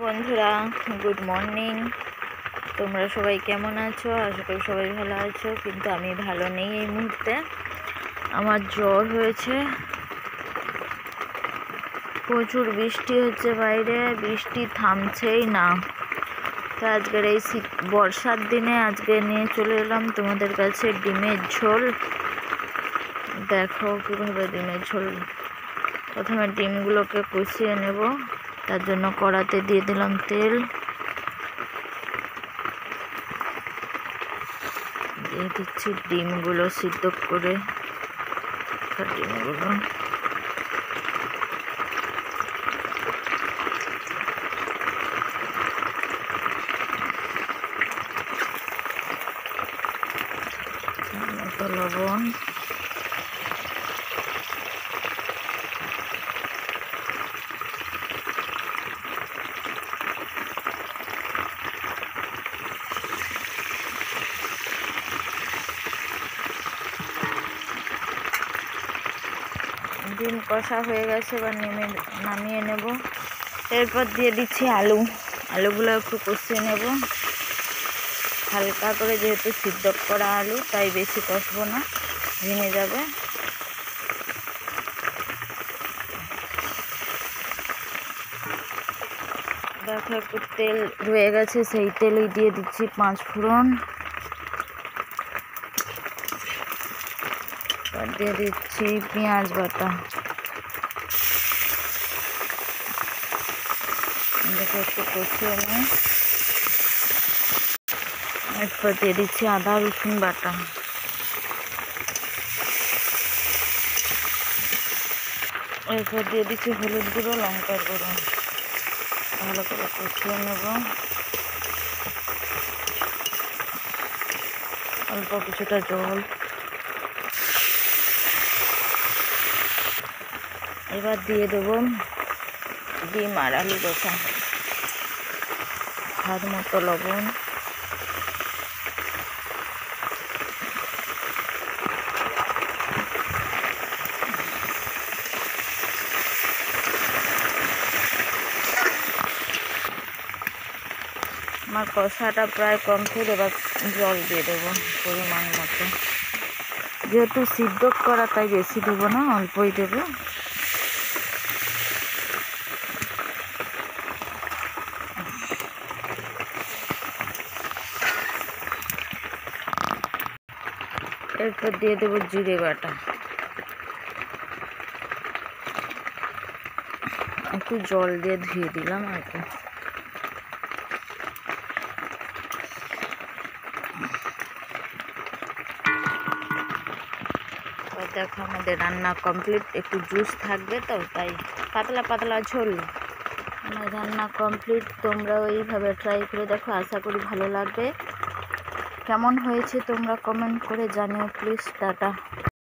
বন্ধুরা, good morning. তোমরা সবাই কেমন আছো? আশা করি সবাই ভালো আছো, কিন্তু আমি ভালো নেই এই মুহূর্তে। আমার জ্বর হয়েছে। প্রচুর বৃষ্টি হচ্ছে বাইরে, বৃষ্টি থামছেই না। তো আজকের এই বর্ষার দিনে আজকে নিয়ে চলে এলাম তোমাদের কাছে ডিমের ঝোল। দেখো কীভাবে ডিমের ঝোল। প্রথমে ডিমগুলোকে কষিয়ে নেব, তার জন্য কড়াতে দিয়ে দিলাম তেল, দিয়ে দিচ্ছি ডিমগুলো সিদ্ধ করে। ডিমগুলো লবণ, ডিম কষা হয়ে গেছে, এবার নামিয়ে নেব। এরপর দিয়ে দিচ্ছি আলুগুলো একটু কষিয়ে নেব হালকা করে, যেহেতু সিদ্ধ করা আলু তাই বেশি কষবো না, ভেঙে যাবে। দেখো একটু তেল রয়ে গেছে, সেই তেলেই দিয়ে দিচ্ছি 5 ফোড়ন, দিয়ে দিচ্ছি পেঁয়াজ বাটা। দেখো একটু কষিয়ে নিই। এরপর দিয়ে দিচ্ছি আদা রসুন বাটা। এরপর দিয়ে দিচ্ছি হলুদ গুঁড়ো, লঙ্কার গুঁড়ো। ভালো করে কষিয়ে নেব। অল্প কিছুটা জল। এবার দিয়ে দেবো ডিম আর আলু কষা, স্বাদ মতো লবণ। আমার কষাটা প্রায় কমপ্লিট। এবার জল দিয়ে দেবো পরিমাণ মতো, যেহেতু সিদ্ধ করা তাই বেশি দেবো না, অল্পই দেবো। এরপর দিয়ে দেবো জিরে বাটা। একটু জল দিয়ে ধুয়ে দিলাম আর কি। দেখো আমাদের রান্না কমপ্লিট। একটু জুস থাকবে তো তাই পাতলা পাতলা ঝোল। আমার রান্না কমপ্লিট। তোমরাও এইভাবে ট্রাই করে দেখো, আশা করি ভালো লাগবে। কেমন হয়েছে তোমরা কমেন্ট করে জানিও প্লিজ। টাটা।